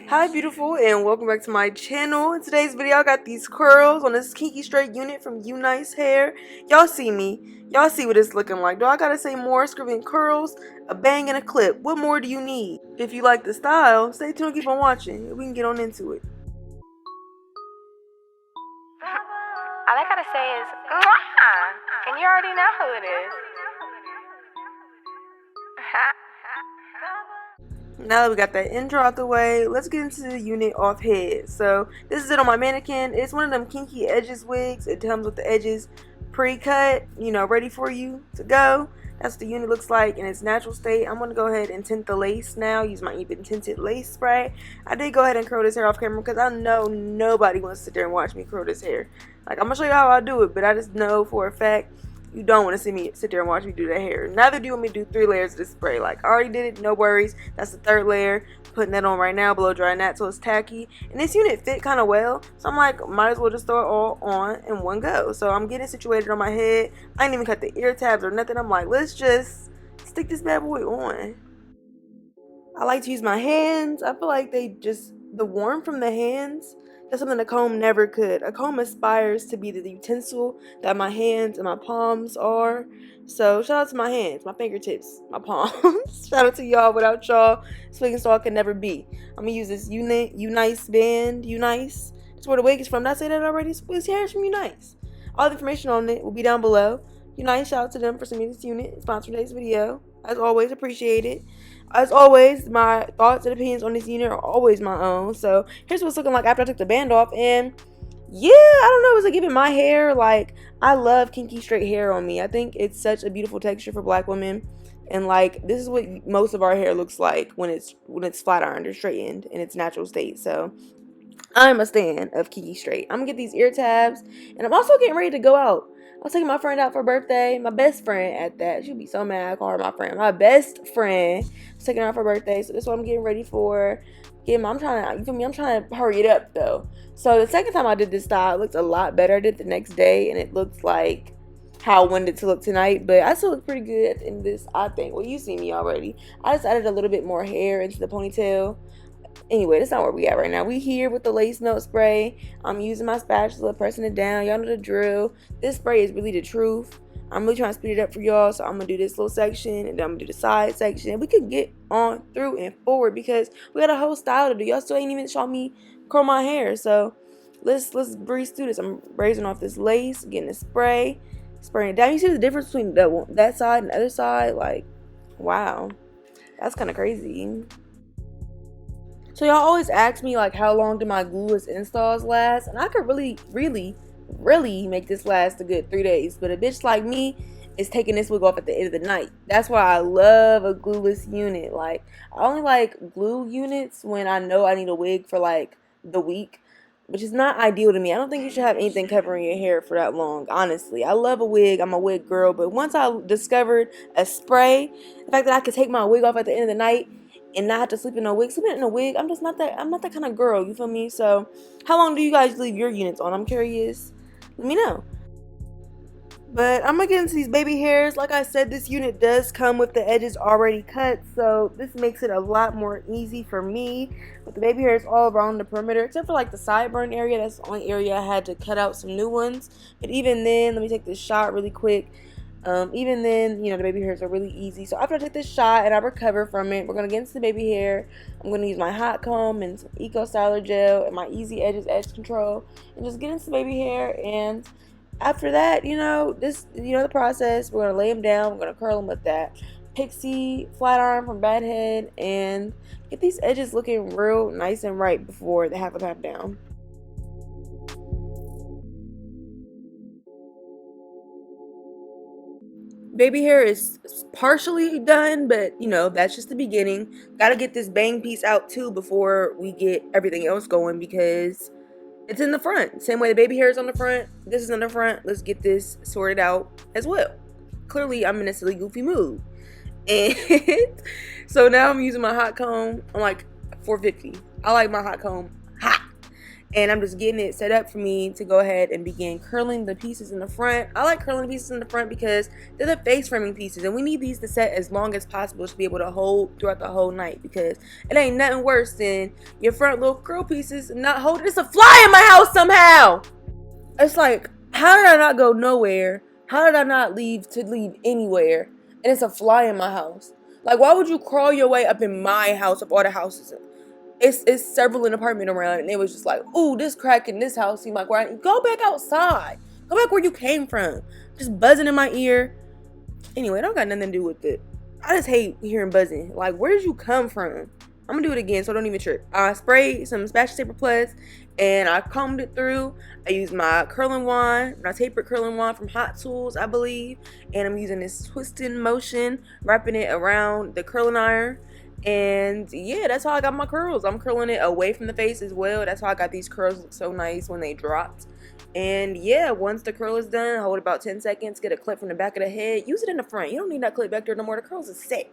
Hi beautiful, and welcome back to my channel. In today's video I got these curls on this kinky straight unit from UNiceHair. Y'all see me, y'all see what it's looking like. Do I gotta say more? Scribbling curls, a bang, and a clip. What more do you need? If you like the style, stay tuned, keep on watching, we can get on into it. All I gotta say is mwah! And you already know who it is. Now that we got that intro out the way, let's get into the unit off head. So this is it on my mannequin. It's one of them kinky edges wigs. It comes with the edges pre-cut, ready for you to go. That's what the unit looks like in its natural state. I'm going to go ahead and tint the lace now. Use my even tinted lace spray. I did go ahead and curl this hair off camera because I know nobody wants to sit there and watch me curl this hair. Like, I'm going to show you how I do it, but I just know for a fact you don't want to see me sit there and watch me do that hair. Neither do you want me to do 3 layers of this spray. Like, I already did it, no worries. That's the 3rd layer. Putting that on right now, blow drying that so it's tacky. And this unit fit kind of well, so I'm like, might as well just throw it all on in one go. So I'm getting situated on my head. I ain't even cut the ear tabs or nothing. I'm like, let's just stick this bad boy on. I like to use my hands. I feel like the warmth from the hands, that's something a comb never could. A comb aspires to be the utensil that my hands and my palms are. So shout out to my hands, my fingertips, my palms. Shout out to y'all. Without y'all, swing and stall could never be. I'm gonna use this Unice band. Unice. That's where the wig is from. Did I say that already? This hair is from Unice. All the information on it will be down below. Unice, shout out to them for sending me this unit. Sponsor today's video. As always, appreciate it. As always, my thoughts and opinions on this unit are always my own. So here's what's looking like after I took the band off. And yeah, I don't know, it was like giving my hair, like, I love kinky straight hair on me. I think it's such a beautiful texture for black women. And like, this is what most of our hair looks like when it's flat ironed or straightened in its natural state. So I'm a stan of kinky straight. I'm gonna get these ear tabs, and I'm also getting ready to go out. I was taking my friend out for her birthday. My best friend at that. She'll be so mad I call her my friend. My best friend. I was taking her out for her birthday. So this is what I'm getting ready for. I'm trying to hurry it up though. So the second time I did this style, it looked a lot better. I did it the next day, and it looked like how I wanted it to look tonight. But I still look pretty good at the end of this, I think. Well, you see me already. I just added a little bit more hair into the ponytail. Anyway, that's not where we at right now. We here with the lace note spray. I'm using my spatula, pressing it down. Y'all know the drill. This spray is really the truth. I'm really trying to speed it up for y'all. So I'm going to do this little section, and then I'm going to do the side section. We could get on through and forward because we got a whole style to do. Y'all still ain't even show me curl my hair. So let's breeze through this. I'm raising off this lace, getting the spray, spraying it down. You see the difference between that side and the other side? Like, wow. That's kind of crazy. So y'all always ask me, like, how long do my glueless installs last? And I could really make this last a good 3 days. But a bitch like me is taking this wig off at the end of the night. That's why I love a glueless unit. Like, I only like glue units when I know I need a wig for, like, the week, which is not ideal to me. I don't think you should have anything covering your hair for that long, honestly. I love a wig. I'm a wig girl. But once I discovered a spray, the fact that I could take my wig off at the end of the night and not have to sleep in a wig. Sleeping in a wig, I'm not that kind of girl, you feel me? So how long do you guys leave your units on? I'm curious. Let me know. But I'm gonna get into these baby hairs. Like I said, this unit does come with the edges already cut, so this makes it a lot more easy for me. With the baby hairs all around the perimeter, except for like the sideburn area. That's the only area I had to cut out some new ones. But even then, let me take this shot really quick. Even then, the baby hairs are really easy. So after I take this shot and I recover from it, we're going to get into the baby hair. I'm going to use my hot comb and some Eco Styler gel and my Easy Edges Edge Control and just get into the baby hair. And after that, the process. We're going to lay them down. We're going to curl them with that Pixie flat iron from Bad Head and get these edges looking real nice and right before they have a tap down. Baby hair is partially done, but that's just the beginning. Gotta get this bang piece out too before we get everything else going because it's in the front. Same way the baby hair is on the front, this is on the front. Let's get this sorted out as well. Clearly I'm in a silly goofy mood. And so now I'm using my hot comb. I'm like 450. I like my hot comb hot. And I'm just getting it set up for me to go ahead and begin curling the pieces in the front. I like curling the pieces in the front because they're the face framing pieces, and we need these to set as long as possible to be able to hold throughout the whole night, because it ain't nothing worse than your front little curl pieces not holding. It's a fly in my house somehow. It's like, how did I not go nowhere? How did I not leave anywhere? And it's a fly in my house. Like, why would you crawl your way up in my house of all the houses? It's several in the apartment around, and it was just like, ooh, this crack in this house seemed like, right, go back outside. Go back where you came from. Just buzzing in my ear. Anyway, it don't got nothing to do with it. I just hate hearing buzzing. Like, where did you come from? I'm gonna do it again, so don't even trip. I sprayed some Spatula Taper Plus, and I combed it through. I used my curling wand, my tapered curling wand from Hot Tools, I believe. And I'm using this twisting motion, wrapping it around the curling iron. And yeah, that's how I got my curls. I'm curling it away from the face as well. That's how I got these curls look so nice when they dropped. And yeah, once the curl is done, hold about 10 seconds, get a clip from the back of the head, use it in the front. You don't need that clip back there no more. The curls is set.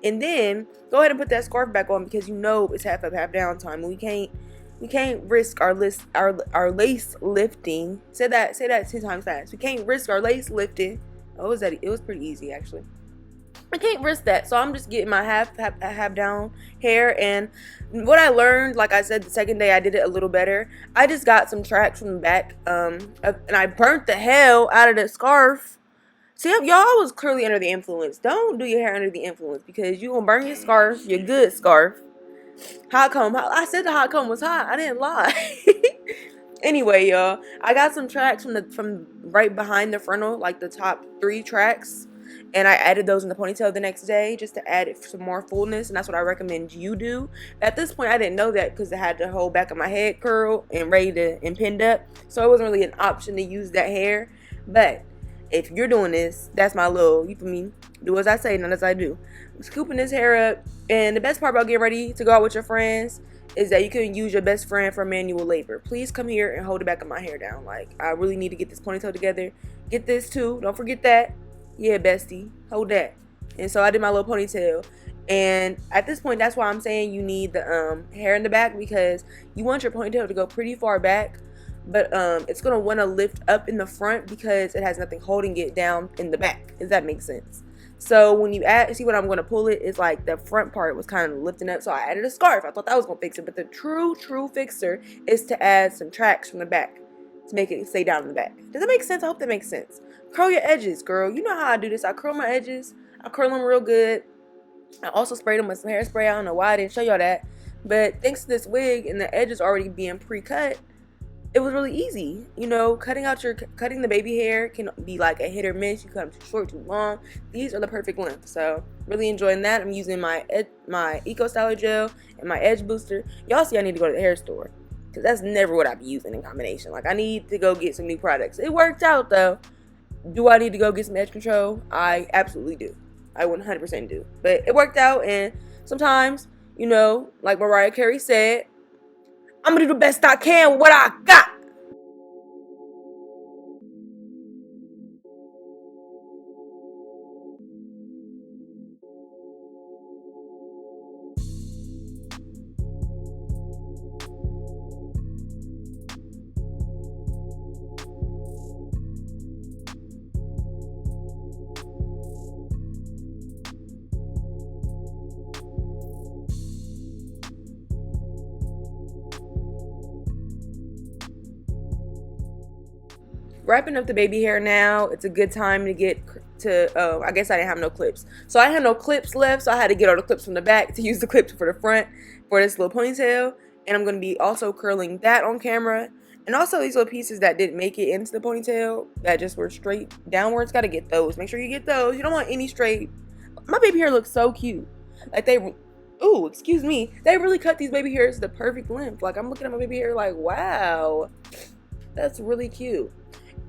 And then go ahead and put that scarf back on, because you know it's half up, half down time. We can't risk our lace lifting. Say that 10 times fast. We can't risk our lace lifting. Oh, it was pretty easy actually. I can't risk that, so I'm just getting my half down hair. And what I learned, like I said, the second day I did it a little better. I just got some tracks from the back, and I burnt the hell out of the scarf. See, y'all was clearly under the influence. Don't do your hair under the influence, because you gonna burn your scarf, your good scarf. Hot comb. I said the hot comb was hot. I didn't lie. Anyway, y'all, I got some tracks from right behind the frontal, like the top 3 tracks, and I added those in the ponytail the next day just to add it some more fullness, and that's what I recommend you do. At this point, I didn't know that because I had the whole back of my head curled and ready to and pinned up, so it wasn't really an option to use that hair. But if you're doing this, that's my little, you feel me? Do as I say, not as I do. I'm scooping this hair up, and the best part about getting ready to go out with your friends is that you can use your best friend for manual labor. Please come here and hold the back of my hair down. Like, I really need to get this ponytail together. Get this too. Don't forget that. Yeah, bestie. Hold that. And so I did my little ponytail. And at this point, that's why I'm saying you need the hair in the back, because you want your ponytail to go pretty far back. But it's going to want to lift up in the front because it has nothing holding it down in the back. If that makes sense. So when you see what I'm going to pull it, it's like the front part was kind of lifting up, so I added a scarf. I thought that was going to fix it, but the true fixer is to add some tracks from the back to make it stay down in the back. Does that make sense? I hope that makes sense. Curl your edges, girl. You know how I do this. I curl my edges. I curl them real good. I also sprayed them with some hairspray. I don't know why I didn't show y'all that, but thanks to this wig and the edges already being pre-cut, it was really easy. You know, cutting the baby hair can be like a hit or miss. You cut them too short, too long. These are the perfect length. So really enjoying that. I'm using my Eco Styler gel and my edge booster. Y'all see I need to go to the hair store, because that's never what I be using in combination. Like, I need to go get some new products. It worked out though. Do I need to go get some edge control? I absolutely do. I 100% do. But it worked out, and sometimes, you know, like Mariah Carey said, I'm gonna do the best I can with what I got. Wrapping up the baby hair now. It's a good time to get to, I guess I didn't have no clips. So I had no clips left, so I had to get all the clips from the back to use the clips for the front for this little ponytail. And I'm going to be also curling that on camera. And also these little pieces that didn't make it into the ponytail that just were straight downwards, got to get those. Make sure you get those. You don't want any straight. My baby hair looks so cute. Like ooh, excuse me. They really cut these baby hairs to the perfect length. Like, I'm looking at my baby hair like, wow, that's really cute.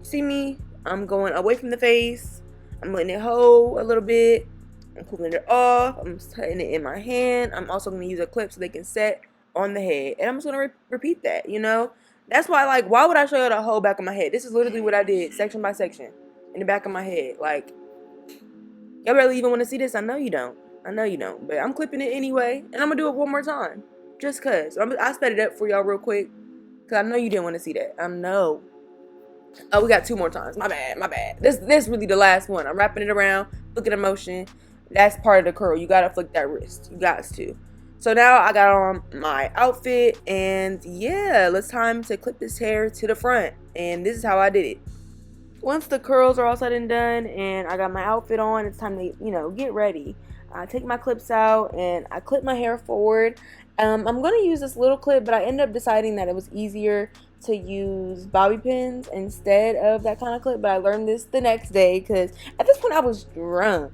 See me? I'm going away from the face. I'm letting it hold a little bit. I'm pulling it off. I'm putting it in my hand. I'm also going to use a clip so they can set on the head. And I'm just going to repeat that, you know? That's why, like, why would I show you the whole back of my head? This is literally what I did, section by section, in the back of my head. Like, y'all really even want to see this? I know you don't. I know you don't. But I'm clipping it anyway. And I'm going to do it one more time. Just because. I sped it up for y'all real quick. because I know you didn't want to see that. I know. Oh, we got 2 more times. My bad, my bad. This really the last one. I'm wrapping it around, flicking the motion. That's part of the curl. You gotta flick that wrist. You got to. So now I got on my outfit, and yeah, it's time to clip this hair to the front. And this is how I did it. Once the curls are all said and done, and I got my outfit on, it's time to, you know, get ready. I take my clips out and I clip my hair forward. I'm going to use this little clip, but I ended up deciding that it was easier to use bobby pins instead of that kind of clip. But I learned this the next day because at this point I was drunk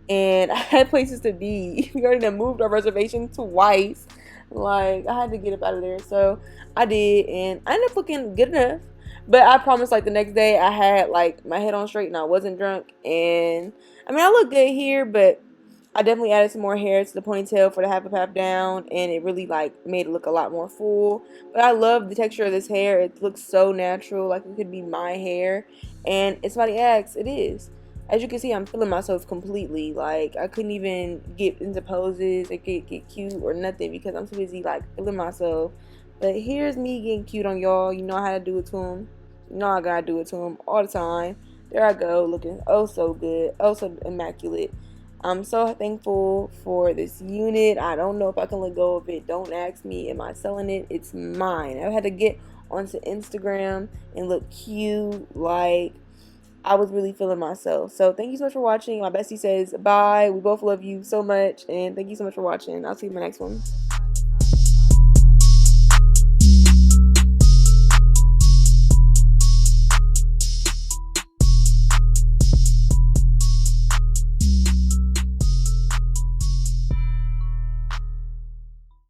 and I had places to be. We already moved our reservation twice. Like, I had to get up out of there. So I did, and I ended up looking good enough. But I promise, like, the next day I had, like, my head on straight and I wasn't drunk. And, I mean, I look good here, but I definitely added some more hair to the ponytail for the half up, half down, and it really like made it look a lot more full. But I love the texture of this hair. It looks so natural, like it could be my hair. And if somebody asks, it is. As you can see, I'm feeling myself completely. Like, I couldn't even get into poses or get cute or nothing because I'm too busy like feeling myself. But here's me getting cute on y'all. You know how to do it to them. You know I gotta do it to them all the time. There I go, looking oh so good, oh so immaculate. I'm so thankful for this unit. I don't know if I can let go of it. Don't ask me, am I selling it? It's mine. I had to get onto Instagram and look cute. Like, I was really feeling myself. So thank you so much for watching. My bestie says bye. We both love you so much. And thank you so much for watching. I'll see you in my next one.